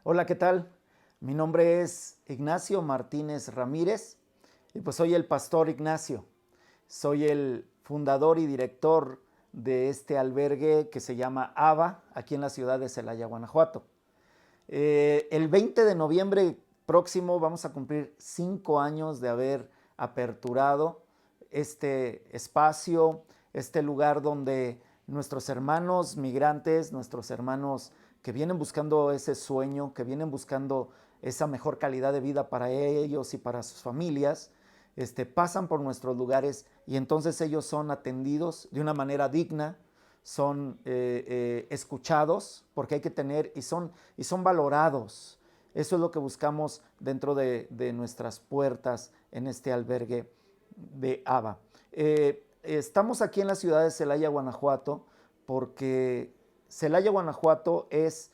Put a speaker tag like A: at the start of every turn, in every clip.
A: Hola, ¿qué tal? Mi nombre es Ignacio Martínez Ramírez y pues soy el pastor Ignacio. Soy el fundador y director de este albergue que se llama ABA, aquí en la ciudad de Celaya, Guanajuato. El 20 de noviembre próximo vamos a cumplir 5 años de haber aperturado este espacio, este lugar donde nuestros hermanos migrantes, nuestros hermanos que vienen buscando ese sueño, que vienen buscando esa mejor calidad de vida para ellos y para sus familias, pasan por nuestros lugares y entonces ellos son atendidos de una manera digna, son escuchados, porque hay que tener, y son valorados. Eso es lo que buscamos dentro de nuestras puertas en este albergue de ABA. Estamos aquí en la ciudad de Celaya, Guanajuato, porque Celaya, Guanajuato es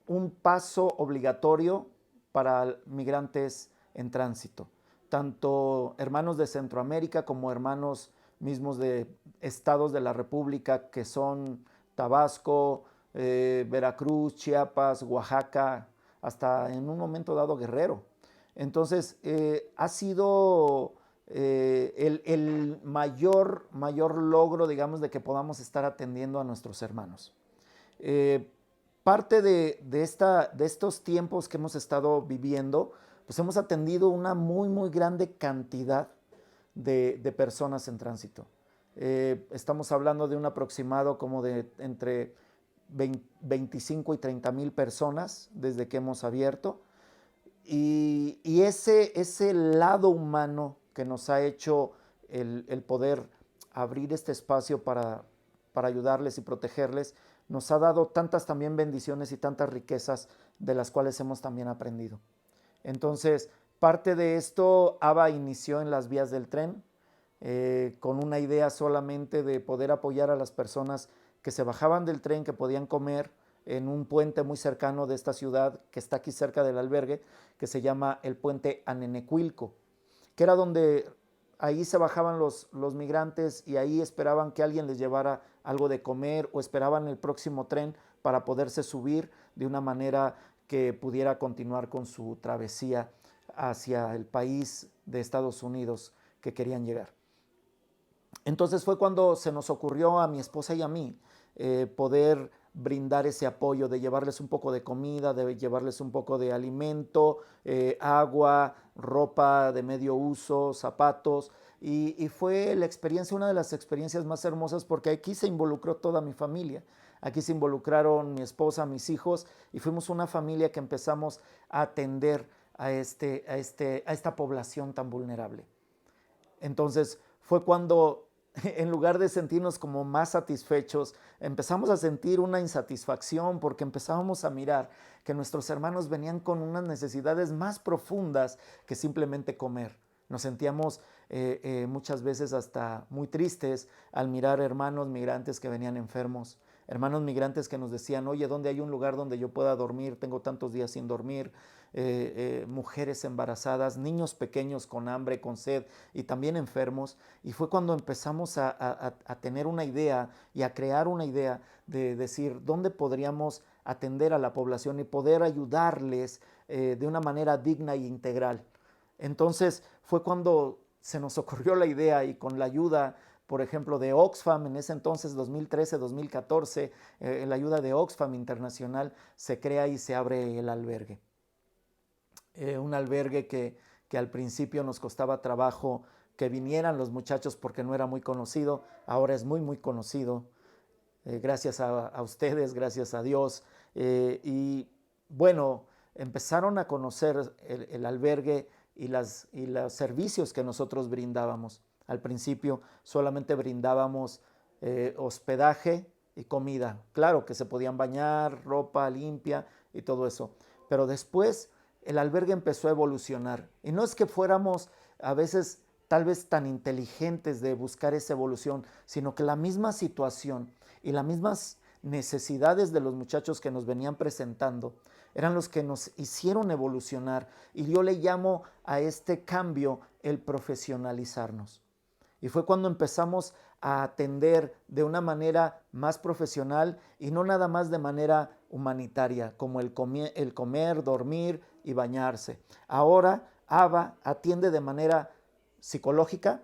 A: un paso obligatorio para migrantes en tránsito, tanto hermanos de Centroamérica como hermanos mismos de estados de la República que son Tabasco, Veracruz, Chiapas, Oaxaca, hasta en un momento dado Guerrero. Entonces, ha sido el mayor logro, digamos, de que podamos estar atendiendo a nuestros hermanos. Eh, Parte de estos tiempos que hemos estado viviendo, pues hemos atendido una muy grande cantidad de personas en tránsito. Estamos hablando de un aproximado como de entre 25 y 30 mil personas desde que hemos abierto. Y ese lado humano que nos ha hecho el poder abrir este espacio para ayudarles y protegerles, nos ha dado tantas también bendiciones y tantas riquezas de las cuales hemos también aprendido. Entonces, parte de esto, ABA inició en las vías del tren, con una idea solamente de poder apoyar a las personas que se bajaban del tren, que podían comer en un puente muy cercano de esta ciudad, que está aquí cerca del albergue, que se llama el puente Anenecuilco, que era donde ahí se bajaban los migrantes y ahí esperaban que alguien les llevara algo de comer o esperaban el próximo tren para poderse subir de una manera que pudiera continuar con su travesía hacia el país de Estados Unidos que querían llegar. Entonces fue cuando se nos ocurrió a mi esposa y a mí poder brindar ese apoyo, de llevarles un poco de comida, de llevarles un poco de alimento, agua, ropa de medio uso, zapatos. Y fue la experiencia, una de las experiencias más hermosas, porque aquí se involucró toda mi familia. Aquí se involucraron mi esposa, mis hijos, y fuimos una familia que empezamos a atender a esta población tan vulnerable. Entonces fue cuando, en lugar de sentirnos como más satisfechos, empezamos a sentir una insatisfacción porque empezábamos a mirar que nuestros hermanos venían con unas necesidades más profundas que simplemente comer. Nos sentíamos muchas veces hasta muy tristes al mirar hermanos migrantes que venían enfermos, hermanos migrantes que nos decían, oye, ¿dónde hay un lugar donde yo pueda dormir? Tengo tantos días sin dormir. Mujeres embarazadas, niños pequeños con hambre, con sed y también enfermos. Y fue cuando empezamos a tener una idea y a crear una idea de decir dónde podríamos atender a la población y poder ayudarles de una manera digna e integral. Entonces fue cuando se nos ocurrió la idea y con la ayuda, por ejemplo, de Oxfam, en ese entonces 2013-2014, la ayuda de Oxfam Internacional, se crea y se abre el albergue. Un albergue que al principio nos costaba trabajo que vinieran los muchachos porque no era muy conocido, ahora es muy conocido, gracias a ustedes, gracias a Dios. Y bueno, empezaron a conocer el albergue y los servicios que nosotros brindábamos. Al principio solamente brindábamos hospedaje y comida. Claro que se podían bañar, ropa limpia y todo eso. Pero después el albergue empezó a evolucionar. Y no es que fuéramos a veces tal vez tan inteligentes de buscar esa evolución, sino que la misma situación y las mismas necesidades de los muchachos que nos venían presentando eran los que nos hicieron evolucionar. Y yo le llamo a este cambio el profesionalizarnos. Y fue cuando empezamos a atender de una manera más profesional y no nada más de manera humanitaria, como el comer, dormir y bañarse. Ahora ABA atiende de manera psicológica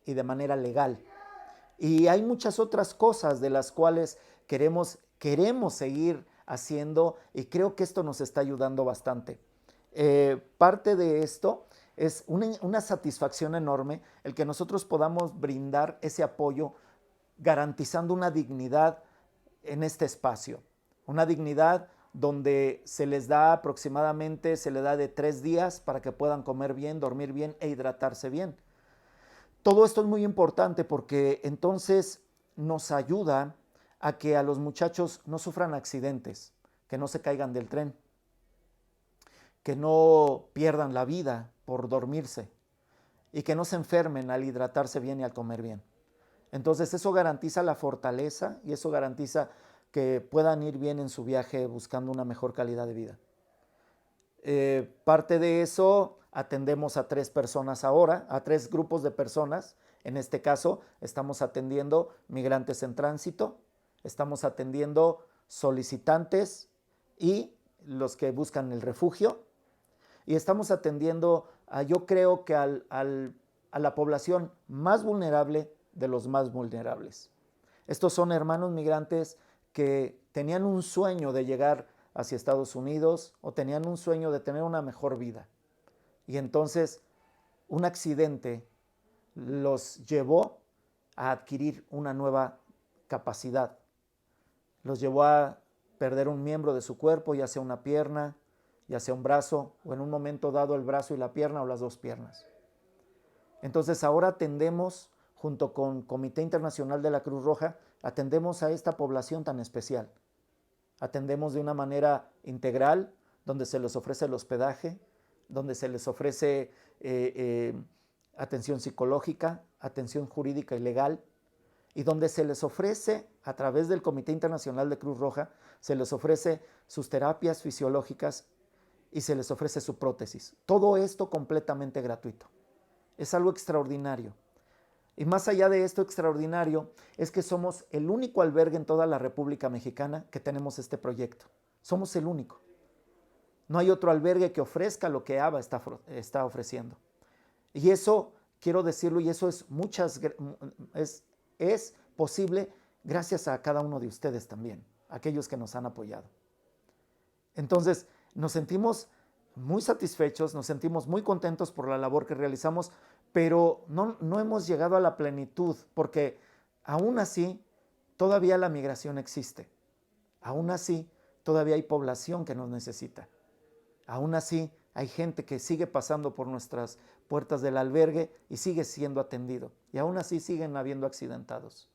A: y de manera legal. Y hay muchas otras cosas de las cuales queremos seguir haciendo, y creo que esto nos está ayudando bastante. Parte de esto es una satisfacción enorme el que nosotros podamos brindar ese apoyo garantizando una dignidad en este espacio. Una dignidad donde se les da aproximadamente, se les da de 3 días para que puedan comer bien, dormir bien e hidratarse bien. Todo esto es muy importante porque entonces nos ayuda a que a los muchachos no sufran accidentes, que no se caigan del tren, que no pierdan la vida por dormirse y que no se enfermen al hidratarse bien y al comer bien. Entonces eso garantiza la fortaleza y eso garantiza que puedan ir bien en su viaje buscando una mejor calidad de vida. Parte de eso, atendemos a 3 personas ahora, a 3 grupos de personas. En este caso, estamos atendiendo migrantes en tránsito, estamos atendiendo solicitantes y los que buscan el refugio, y estamos atendiendo yo creo que a la población más vulnerable de los más vulnerables. Estos son hermanos migrantes que tenían un sueño de llegar hacia Estados Unidos o tenían un sueño de tener una mejor vida. Y entonces un accidente los llevó a adquirir una nueva capacidad. Los llevó a perder un miembro de su cuerpo, ya sea una pierna, ya sea un brazo, o en un momento dado el brazo y la pierna o las 2 piernas. Entonces ahora atendemos, junto con Comité Internacional de la Cruz Roja, atendemos a esta población tan especial. Atendemos de una manera integral, donde se les ofrece el hospedaje, donde se les ofrece atención psicológica, atención jurídica y legal, y donde se les ofrece, a través del Comité Internacional de Cruz Roja, se les ofrece sus terapias fisiológicas y se les ofrece su prótesis. Todo esto completamente gratuito. Es algo extraordinario. Y más allá de esto extraordinario, es que somos el único albergue en toda la República Mexicana que tenemos este proyecto. Somos el único. No hay otro albergue que ofrezca lo que ABA está ofreciendo. Y eso, quiero decirlo, y eso es posible gracias a cada uno de ustedes también, aquellos que nos han apoyado. Entonces, nos sentimos muy satisfechos, nos sentimos muy contentos por la labor que realizamos, pero no hemos llegado a la plenitud, porque aún así todavía la migración existe. Aún así todavía hay población que nos necesita. Aún así hay gente que sigue pasando por nuestras puertas del albergue y sigue siendo atendido. Y aún así siguen habiendo accidentados.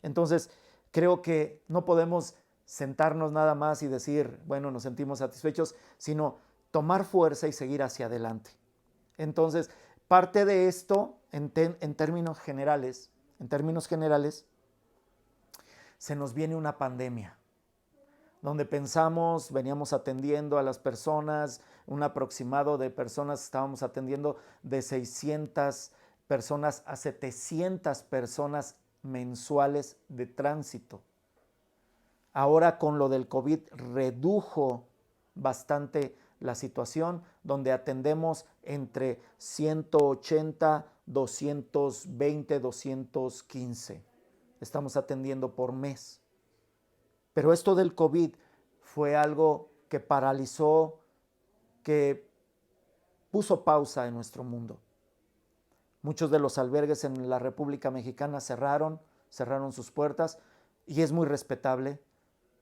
A: Entonces, creo que no podemos sentarnos nada más y decir, bueno, nos sentimos satisfechos, sino tomar fuerza y seguir hacia adelante. Entonces, parte de esto, en términos generales, se nos viene una pandemia, donde veníamos atendiendo a las personas, un aproximado de personas, estábamos atendiendo de 600 personas a 700 personas mensuales de tránsito. Ahora con lo del COVID redujo bastante la situación, donde atendemos entre 180, 220, 215. Estamos atendiendo por mes. Pero esto del COVID fue algo que paralizó, que puso pausa en nuestro mundo. Muchos de los albergues en la República Mexicana cerraron sus puertas, y es muy respetable.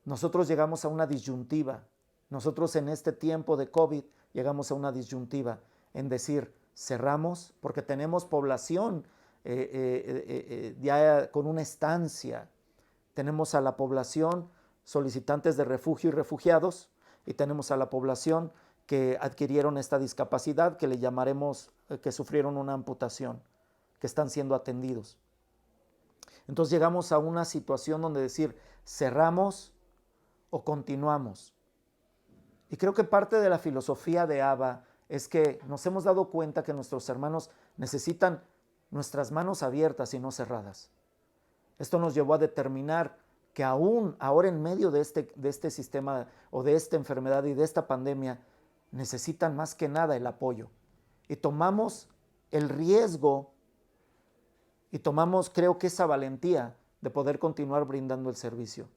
A: Nosotros llegamos a una disyuntiva. Nosotros en este tiempo de COVID llegamos a una disyuntiva en decir, cerramos porque tenemos población ya con una estancia. Tenemos a la población solicitantes de refugio y refugiados, y tenemos a la población que adquirieron esta discapacidad, que le llamaremos, que sufrieron una amputación, que están siendo atendidos. Entonces llegamos a una situación donde decir, cerramos o continuamos. Y creo que parte de la filosofía de ABA es que nos hemos dado cuenta que nuestros hermanos necesitan nuestras manos abiertas y no cerradas. Esto nos llevó a determinar que aún ahora en medio de este sistema o de esta enfermedad y de esta pandemia, necesitan más que nada el apoyo. Y tomamos el riesgo y tomamos, creo que esa valentía de poder continuar brindando el servicio,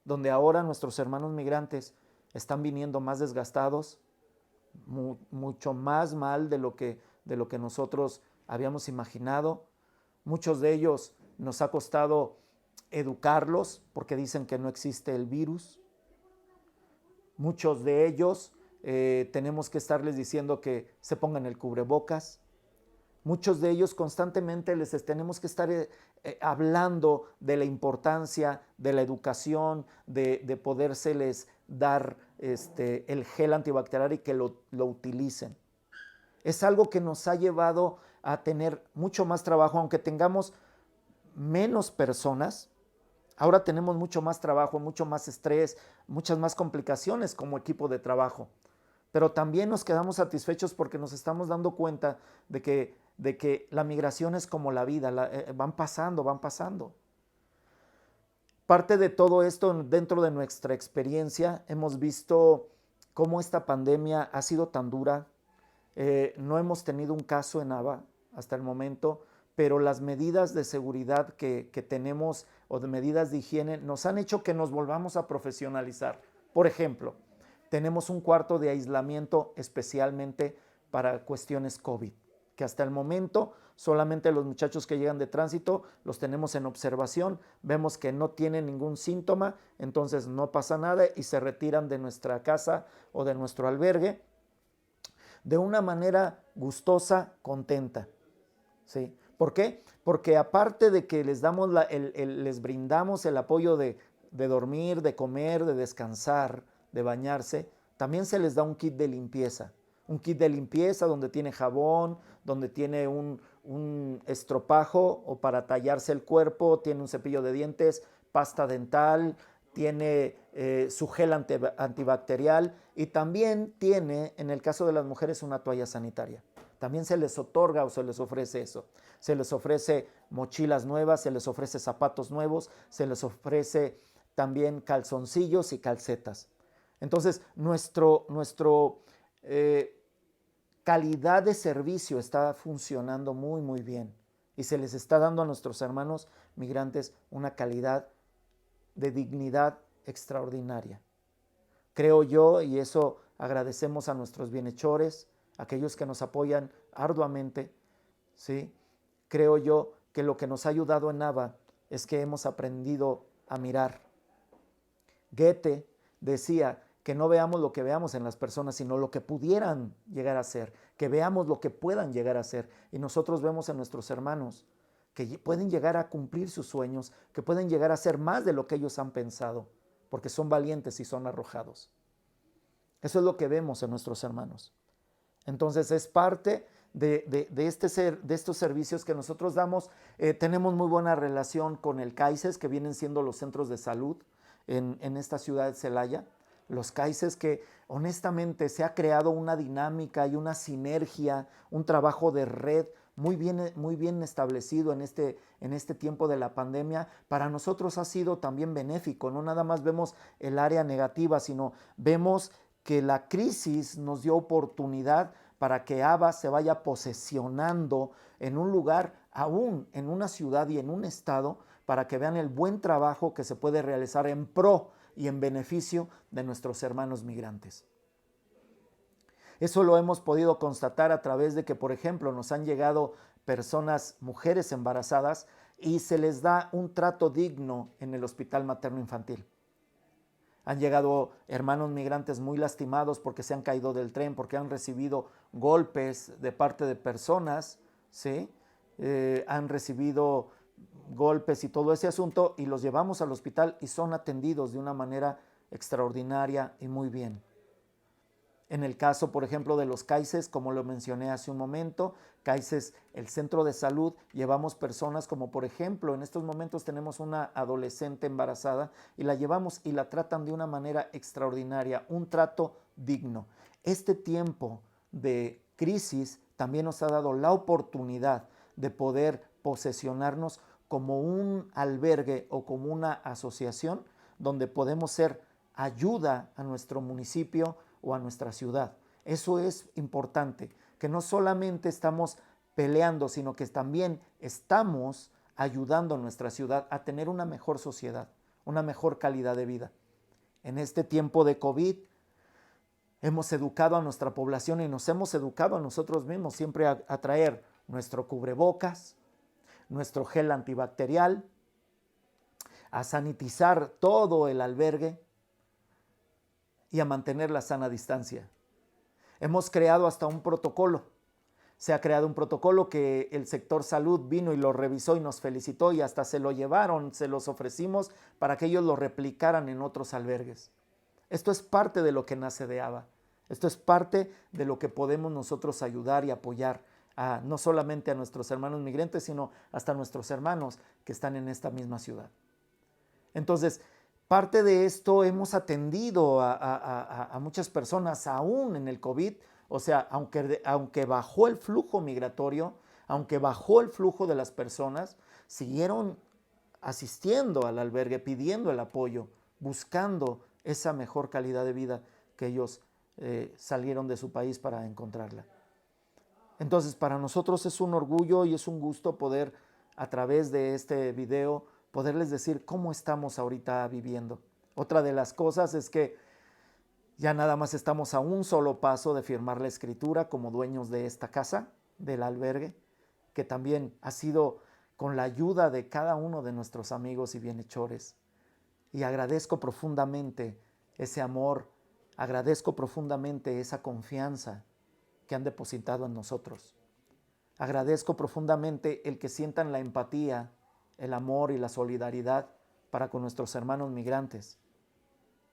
A: donde ahora nuestros hermanos migrantes están viniendo más desgastados, mucho más mal de lo que nosotros habíamos imaginado. Muchos de ellos nos ha costado educarlos porque dicen que no existe el virus. Muchos de ellos tenemos que estarles diciendo que se pongan el cubrebocas. Muchos de ellos constantemente les tenemos que estar hablando de la importancia de la educación, de podérseles dar el gel antibacterial y que lo utilicen. Es algo que nos ha llevado a tener mucho más trabajo, aunque tengamos menos personas. Ahora tenemos mucho más trabajo, mucho más estrés, muchas más complicaciones como equipo de trabajo. Pero también nos quedamos satisfechos porque nos estamos dando cuenta de que la migración es como la vida, van pasando, van pasando. Parte de todo esto, dentro de nuestra experiencia, hemos visto cómo esta pandemia ha sido tan dura. No hemos tenido un caso en Aba hasta el momento, pero las medidas de seguridad que tenemos o de medidas de higiene nos han hecho que nos volvamos a profesionalizar. Por ejemplo, tenemos un cuarto de aislamiento especialmente para cuestiones COVID, que hasta el momento solamente los muchachos que llegan de tránsito los tenemos en observación, vemos que no tienen ningún síntoma, entonces no pasa nada y se retiran de nuestra casa o de nuestro albergue de una manera gustosa, contenta. ¿Sí? ¿Por qué? Porque aparte de que les brindamos el apoyo de dormir, de comer, de descansar, de bañarse, también se les da un kit de limpieza. Un kit de limpieza donde tiene jabón, donde tiene un estropajo o para tallarse el cuerpo, tiene un cepillo de dientes, pasta dental, tiene su gel antibacterial y también tiene, en el caso de las mujeres, una toalla sanitaria. También se les otorga o se les ofrece eso. Se les ofrece mochilas nuevas, se les ofrece zapatos nuevos, se les ofrece también calzoncillos y calcetas. Entonces, nuestro calidad de servicio está funcionando muy, muy bien. Y se les está dando a nuestros hermanos migrantes una calidad de dignidad extraordinaria. Creo yo, y eso agradecemos a nuestros bienhechores, aquellos que nos apoyan arduamente, ¿sí? Creo yo que lo que nos ha ayudado en Aba es que hemos aprendido a mirar. Goethe decía que no veamos lo que veamos en las personas, sino lo que pudieran llegar a ser, que veamos lo que puedan llegar a ser. Y nosotros vemos en nuestros hermanos que pueden llegar a cumplir sus sueños, que pueden llegar a ser más de lo que ellos han pensado, porque son valientes y son arrojados. Eso es lo que vemos en nuestros hermanos. Entonces es parte de estos servicios que nosotros damos. Tenemos muy buena relación con el CAICES, que vienen siendo los centros de salud en esta ciudad de Celaya. Los CAICES que honestamente se ha creado una dinámica y una sinergia, un trabajo de red muy bien establecido en este tiempo de la pandemia. Para nosotros ha sido también benéfico. No nada más vemos el área negativa, sino vemos que la crisis nos dio oportunidad para que Aba se vaya posesionando en un lugar, aún en una ciudad y en un estado, para que vean el buen trabajo que se puede realizar en pro y en beneficio de nuestros hermanos migrantes. Eso lo hemos podido constatar a través de que, por ejemplo, nos han llegado personas, mujeres embarazadas, y se les da un trato digno en el hospital materno-infantil. Han llegado hermanos migrantes muy lastimados porque se han caído del tren, porque han recibido golpes de parte de personas, ¿sí? Han recibido golpes y todo ese asunto, y los llevamos al hospital y son atendidos de una manera extraordinaria y muy bien. En el caso, por ejemplo, de los CAICES, como lo mencioné hace un momento, CAICES, el centro de salud, llevamos personas como, por ejemplo, en estos momentos tenemos una adolescente embarazada y la llevamos y la tratan de una manera extraordinaria, un trato digno. Este tiempo de crisis también nos ha dado la oportunidad de poder posesionarnos como un albergue o como una asociación donde podemos ser ayuda a nuestro municipio o a nuestra ciudad. Eso es importante, que no solamente estamos peleando, sino que también estamos ayudando a nuestra ciudad a tener una mejor sociedad, una mejor calidad de vida. En este tiempo de COVID hemos educado a nuestra población y nos hemos educado a nosotros mismos siempre a traer nuestro cubrebocas, nuestro gel antibacterial, a sanitizar todo el albergue y a mantener la sana distancia. Hemos creado hasta un protocolo. Se ha creado un protocolo que el sector salud vino y lo revisó y nos felicitó y hasta se lo llevaron, se los ofrecimos para que ellos lo replicaran en otros albergues. Esto es parte de lo que nace de ABA. Esto es parte de lo que podemos nosotros ayudar y apoyar no solamente a nuestros hermanos migrantes, sino hasta a nuestros hermanos que están en esta misma ciudad. Entonces, parte de esto hemos atendido a muchas personas aún en el COVID. O sea, aunque bajó el flujo migratorio, aunque bajó el flujo de las personas, siguieron asistiendo al albergue, pidiendo el apoyo, buscando esa mejor calidad de vida que ellos salieron de su país para encontrarla. Entonces, para nosotros es un orgullo y es un gusto poder, a través de este video, poderles decir cómo estamos ahorita viviendo. Otra de las cosas es que ya nada más estamos a un solo paso de firmar la escritura como dueños de esta casa, del albergue, que también ha sido con la ayuda de cada uno de nuestros amigos y bienhechores. Y agradezco profundamente ese amor, agradezco profundamente esa confianza que han depositado en nosotros. Agradezco profundamente el que sientan la empatía, el amor y la solidaridad para con nuestros hermanos migrantes,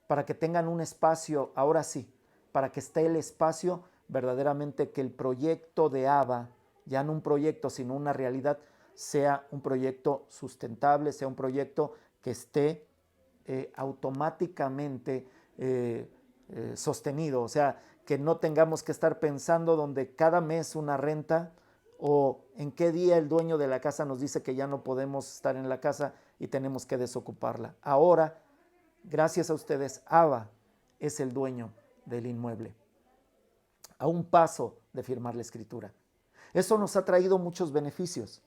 A: para que tengan un espacio, ahora sí, para que esté el espacio verdaderamente que el proyecto de ABA, ya no un proyecto, sino una realidad, sea un proyecto sustentable, sea un proyecto que esté automáticamente sostenido, o sea, que no tengamos que estar pensando donde cada mes una renta o en qué día el dueño de la casa nos dice que ya no podemos estar en la casa y tenemos que desocuparla. Ahora, gracias a ustedes, ABA es el dueño del inmueble, a un paso de firmar la escritura. Eso nos ha traído muchos beneficios.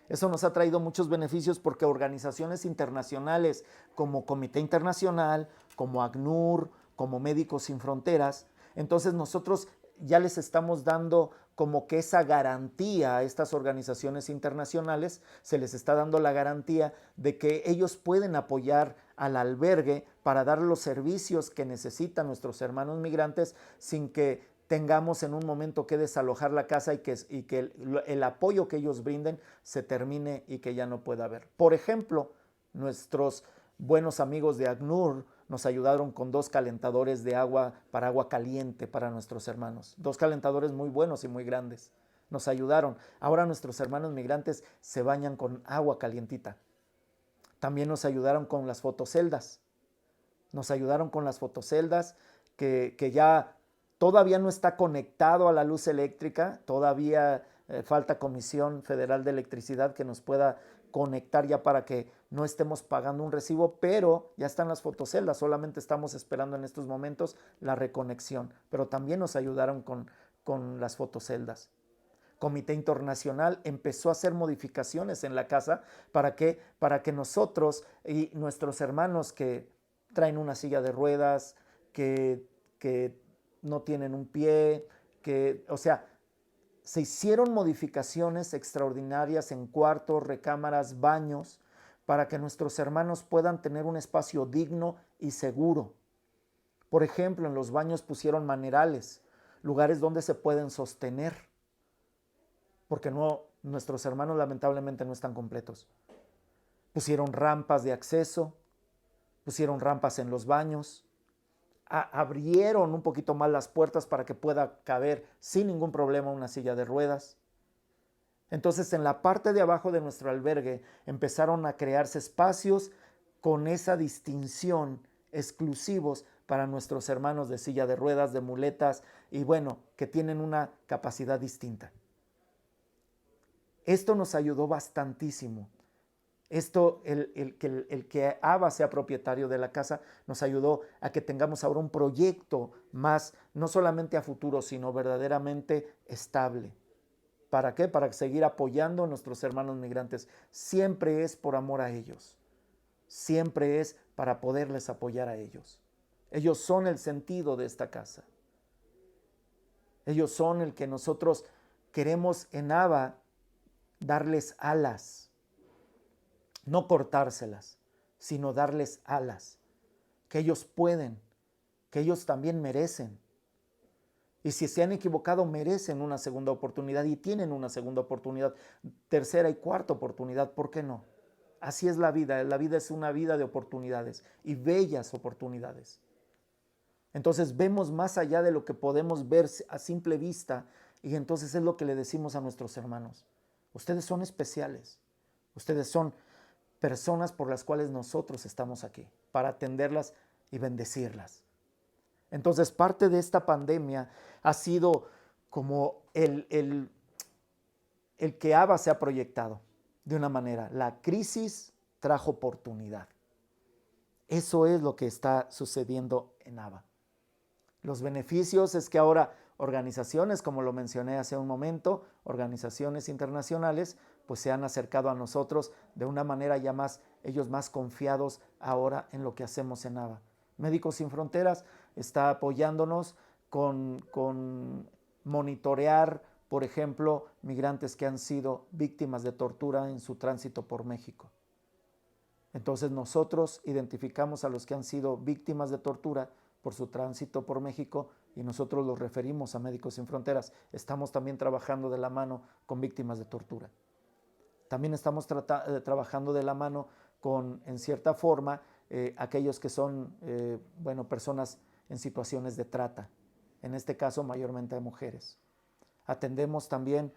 A: Eso nos ha traído muchos beneficios porque organizaciones internacionales como Comité Internacional, como ACNUR, como Médicos Sin Fronteras, entonces nosotros ya les estamos dando como que esa garantía a estas organizaciones internacionales, se les está dando la garantía de que ellos pueden apoyar al albergue para dar los servicios que necesitan nuestros hermanos migrantes sin que tengamos en un momento que desalojar la casa y que el apoyo que ellos brinden se termine y que ya no pueda haber. Por ejemplo, nuestros buenos amigos de ACNUR nos ayudaron con 2 calentadores de agua para agua caliente para nuestros hermanos. 2 calentadores muy buenos y muy grandes. Nos ayudaron. Ahora nuestros hermanos migrantes se bañan con agua calientita. También nos ayudaron con las fotoceldas. Nos ayudaron con las fotoceldas que ya todavía no está conectado a la luz eléctrica. Todavía falta Comisión Federal de Electricidad que nos pueda conectar ya para que no estemos pagando un recibo, pero ya están las fotoceldas, solamente estamos esperando en estos momentos la reconexión, pero también nos ayudaron con las fotoceldas. Comité Internacional empezó a hacer modificaciones en la casa para que nosotros y nuestros hermanos que traen una silla de ruedas, que no tienen un pie, o sea, se hicieron modificaciones extraordinarias en cuartos, recámaras, baños, para que nuestros hermanos puedan tener un espacio digno y seguro. Por ejemplo, en los baños pusieron manerales, lugares donde se pueden sostener, porque nuestros hermanos lamentablemente no están completos. Pusieron rampas de acceso, pusieron rampas en los baños, abrieron un poquito más las puertas para que pueda caber sin ningún problema una silla de ruedas. Entonces, en la parte de abajo de nuestro albergue empezaron a crearse espacios con esa distinción exclusivos para nuestros hermanos de silla de ruedas, de muletas y bueno, que tienen una capacidad distinta. Esto nos ayudó bastantísimo. Esto, el que Abba sea propietario de la casa, nos ayudó a que tengamos ahora un proyecto más, no solamente a futuro, sino verdaderamente estable. ¿Para qué? Para seguir apoyando a nuestros hermanos migrantes. Siempre es por amor a ellos. Siempre es para poderles apoyar a ellos. Ellos son el sentido de esta casa. Ellos son el que nosotros queremos en Abba darles alas, no cortárselas, sino darles alas, que ellos pueden, que ellos también merecen. Y si se han equivocado, merecen una segunda oportunidad y tienen una segunda oportunidad, tercera y cuarta oportunidad, ¿por qué no? Así es la vida es una vida de oportunidades y bellas oportunidades. Entonces vemos más allá de lo que podemos ver a simple vista y entonces es lo que le decimos a nuestros hermanos. Ustedes son especiales, ustedes son personas por las cuales nosotros estamos aquí, para atenderlas y bendecirlas. Entonces parte de esta pandemia ha sido como el que Abba se ha proyectado de una manera. La crisis trajo oportunidad. Eso es lo que está sucediendo en Abba. Los beneficios es que ahora organizaciones, como lo mencioné hace un momento, organizaciones internacionales, pues se han acercado a nosotros de una manera ya más, ellos más confiados ahora en lo que hacemos en Abba. Médicos Sin Fronteras está apoyándonos con monitorear, por ejemplo, migrantes que han sido víctimas de tortura en su tránsito por México. Entonces nosotros identificamos a los que han sido víctimas de tortura por su tránsito por México y nosotros los referimos a Médicos Sin Fronteras. Estamos también trabajando de la mano con víctimas de tortura. También estamos trabajando de la mano con, en cierta forma, aquellos que son, personas en situaciones de trata. En este caso, mayormente a mujeres. Atendemos también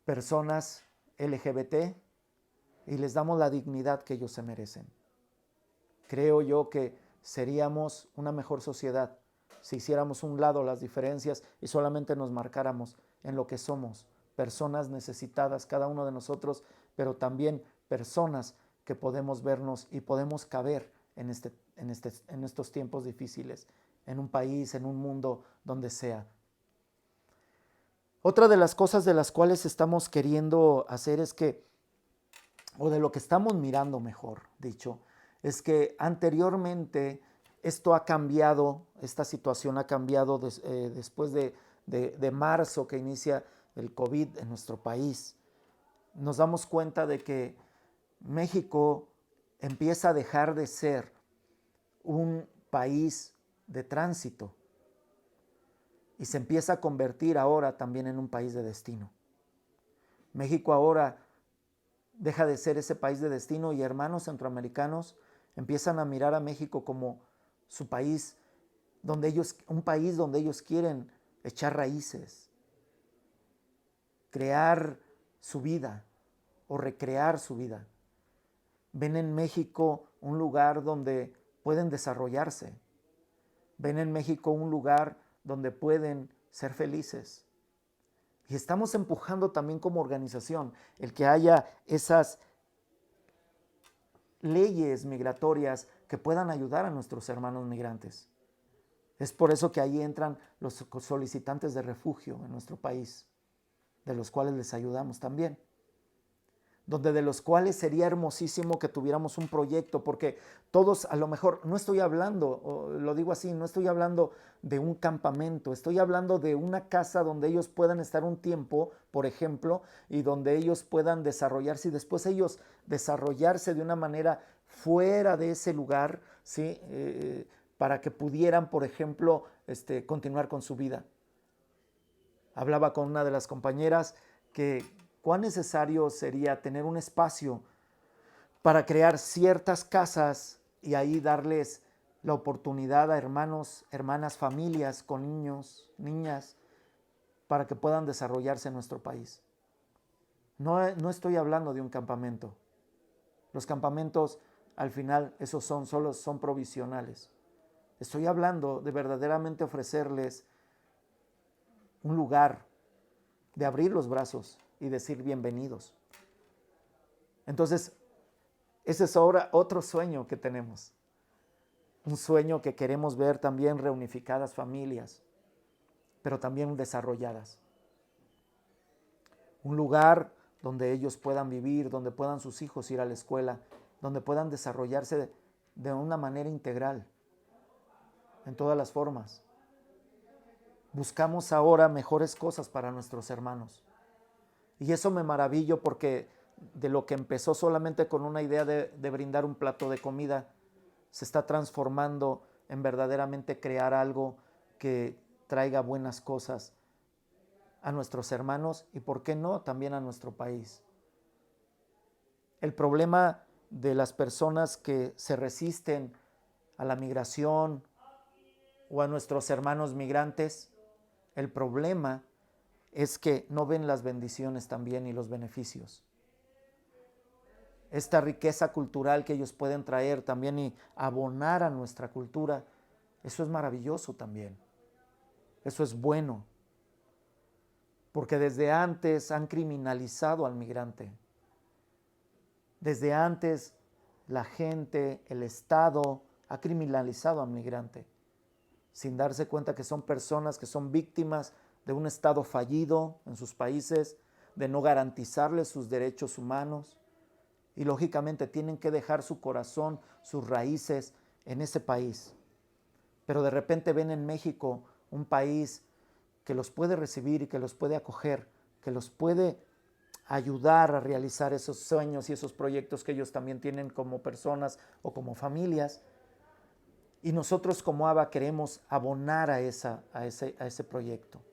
A: personas LGBT y les damos la dignidad que ellos se merecen. Creo yo que seríamos una mejor sociedad si hiciéramos un lado las diferencias y solamente nos marcáramos en lo que somos, personas necesitadas, cada uno de nosotros, pero también personas que podemos vernos y podemos caber en estos tiempos difíciles, en un país, en un mundo, donde sea. Otra de las cosas de las cuales estamos queriendo hacer es que, o de lo que estamos mirando, mejor dicho, es que anteriormente esto ha cambiado, esta situación ha cambiado después de marzo que inicia el COVID en nuestro país. Nos damos cuenta de que México empieza a dejar de ser un país de tránsito y se empieza a convertir ahora también en un país de destino. México ahora deja de ser ese país de destino y hermanos centroamericanos empiezan a mirar a México como su país, un país donde ellos quieren echar raíces, crear su vida o recrear su vida. Ven en México un lugar donde pueden desarrollarse. Ven en México un lugar donde pueden ser felices. Y estamos empujando también como organización el que haya esas leyes migratorias que puedan ayudar a nuestros hermanos migrantes. Es por eso que ahí entran los solicitantes de refugio en nuestro país, de los cuales les ayudamos también. De los cuales sería hermosísimo que tuviéramos un proyecto, porque todos a lo mejor, no estoy hablando, lo digo así, no estoy hablando de un campamento, estoy hablando de una casa donde ellos puedan estar un tiempo, por ejemplo, y donde ellos puedan desarrollarse y después ellos desarrollarse de una manera fuera de ese lugar, ¿sí? Para que pudieran, por ejemplo, continuar con su vida. Hablaba con una de las compañeras que cuán necesario sería tener un espacio para crear ciertas casas y ahí darles la oportunidad a hermanos, hermanas, familias con niños, niñas, para que puedan desarrollarse en nuestro país. No estoy hablando de un campamento. Los campamentos, al final, esos solo son provisionales. Estoy hablando de verdaderamente ofrecerles un lugar, de abrir los brazos y decir bienvenidos. Entonces, Ese es ahora otro sueño que tenemos. Un sueño que queremos ver también reunificadas familias, pero también desarrolladas. Un lugar donde ellos puedan vivir, donde puedan sus hijos ir a la escuela, donde puedan desarrollarse de una manera integral, en todas las formas. Buscamos ahora mejores cosas para nuestros hermanos. Y eso me maravillo porque de lo que empezó solamente con una idea de brindar un plato de comida, se está transformando en verdaderamente crear algo que traiga buenas cosas a nuestros hermanos y, ¿por qué no?, también a nuestro país. El problema de las personas que se resisten a la migración o a nuestros hermanos migrantes, el problema es que no ven las bendiciones también y los beneficios. Esta riqueza cultural que ellos pueden traer también y abonar a nuestra cultura, eso es maravilloso también. Eso es bueno. Porque desde antes han criminalizado al migrante. Desde antes la gente, el Estado, ha criminalizado al migrante, sin darse cuenta que son personas que son víctimas de un Estado fallido en sus países, de no garantizarles sus derechos humanos. Y lógicamente tienen que dejar su corazón, sus raíces en ese país. Pero de repente ven en México un país que los puede recibir y que los puede acoger, que los puede ayudar a realizar esos sueños y esos proyectos que ellos también tienen como personas o como familias. Y nosotros como ABA queremos abonar a ese proyecto,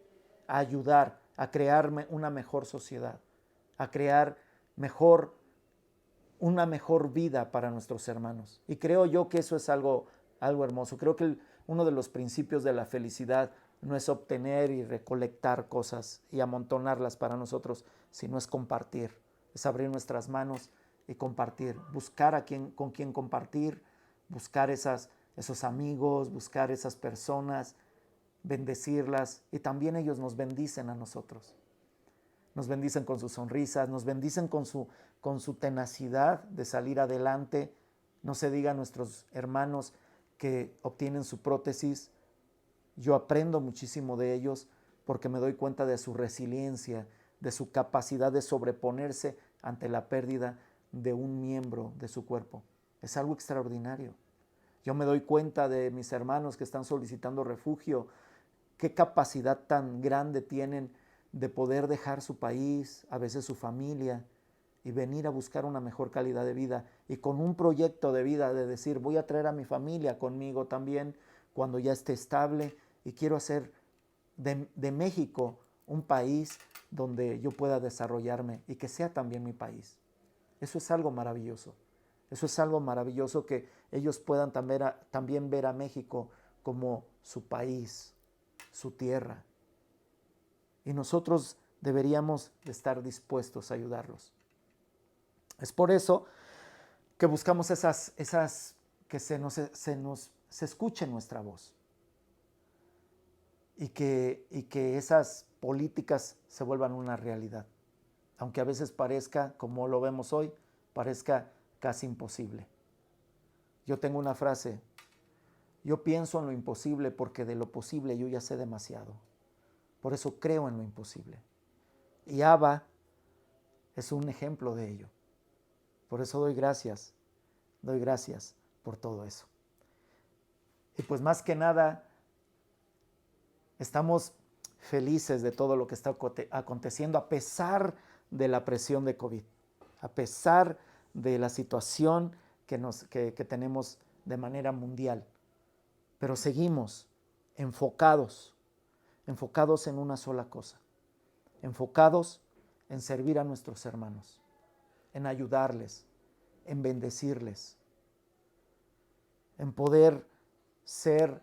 A: a ayudar a crear una mejor sociedad, a crear una mejor vida para nuestros hermanos. Y creo yo que eso es algo hermoso. Creo que uno de los principios de la felicidad no es obtener y recolectar cosas y amontonarlas para nosotros, sino es compartir, es abrir nuestras manos y compartir, buscar con quien compartir, buscar esos amigos, buscar esas personas, bendecirlas, y también ellos nos bendicen a nosotros. Nos bendicen con sus sonrisas, nos bendicen con su tenacidad de salir adelante. No se diga a nuestros hermanos que obtienen su prótesis. Yo aprendo muchísimo de ellos porque me doy cuenta de su resiliencia, de su capacidad de sobreponerse ante la pérdida de un miembro de su cuerpo. Es algo extraordinario. Yo me doy cuenta de mis hermanos que están solicitando refugio, qué capacidad tan grande tienen de poder dejar su país, a veces su familia, y venir a buscar una mejor calidad de vida, y con un proyecto de vida de decir, voy a traer a mi familia conmigo también cuando ya esté estable, y quiero hacer de México un país donde yo pueda desarrollarme y que sea también mi país. Eso es algo maravilloso. Eso es algo maravilloso, que ellos puedan también ver a México como su país, su tierra. Y nosotros deberíamos de estar dispuestos a ayudarlos. Es por eso que buscamos que se escuche nuestra voz. Y que esas políticas se vuelvan una realidad. Aunque a veces parezca, como lo vemos hoy, parezca casi imposible. Yo tengo una frase: yo pienso en lo imposible porque de lo posible yo ya sé demasiado. Por eso creo en lo imposible. Y ABA es un ejemplo de ello. Por eso doy gracias por todo eso. Y pues más que nada, estamos felices de todo lo que está aconteciendo a pesar de la presión de COVID, a pesar de la situación que tenemos de manera mundial. Pero seguimos enfocados en una sola cosa, enfocados en servir a nuestros hermanos, en ayudarles, en bendecirles, en poder ser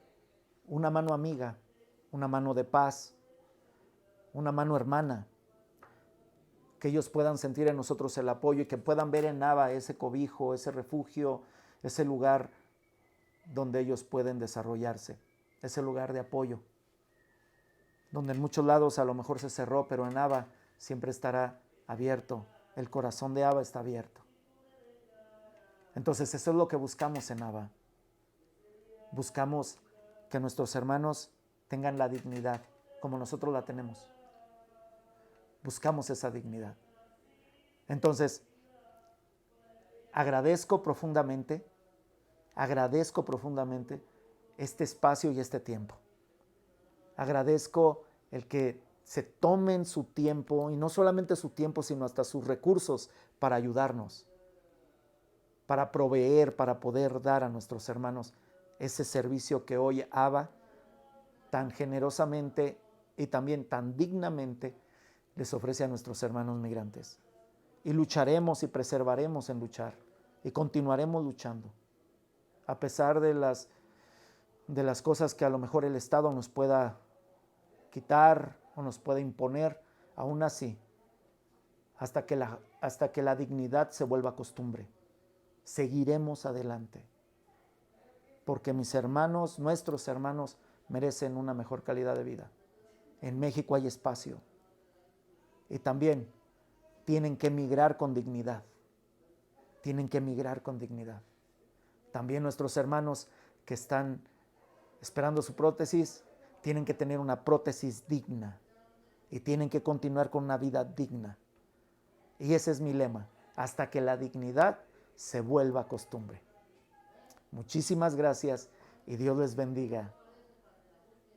A: una mano amiga, una mano de paz, una mano hermana, que ellos puedan sentir en nosotros el apoyo y que puedan ver en ABA ese cobijo, ese refugio, ese lugar donde ellos pueden desarrollarse, ese lugar de apoyo, donde en muchos lados a lo mejor se cerró, pero en ABA siempre estará abierto, el corazón de ABA está abierto. Entonces eso es lo que buscamos en Abba. Buscamos que nuestros hermanos tengan la dignidad como nosotros la tenemos. Buscamos esa dignidad. Entonces, agradezco profundamente este espacio y este tiempo. Agradezco el que se tomen su tiempo, y no solamente su tiempo, sino hasta sus recursos para ayudarnos, para proveer, para poder dar a nuestros hermanos ese servicio que hoy Abba tan generosamente y también tan dignamente les ofrece a nuestros hermanos migrantes. Y lucharemos y preservaremos en luchar y continuaremos luchando, a pesar de las cosas que a lo mejor el Estado nos pueda quitar o nos pueda imponer. Aún así, hasta que la dignidad se vuelva costumbre, seguiremos adelante, porque mis hermanos, nuestros hermanos, merecen una mejor calidad de vida. En México hay espacio y también tienen que emigrar con dignidad. Tienen que emigrar con dignidad. También nuestros hermanos que están esperando su prótesis tienen que tener una prótesis digna y tienen que continuar con una vida digna. Y ese es mi lema, hasta que la dignidad se vuelva costumbre. Muchísimas gracias y Dios les bendiga.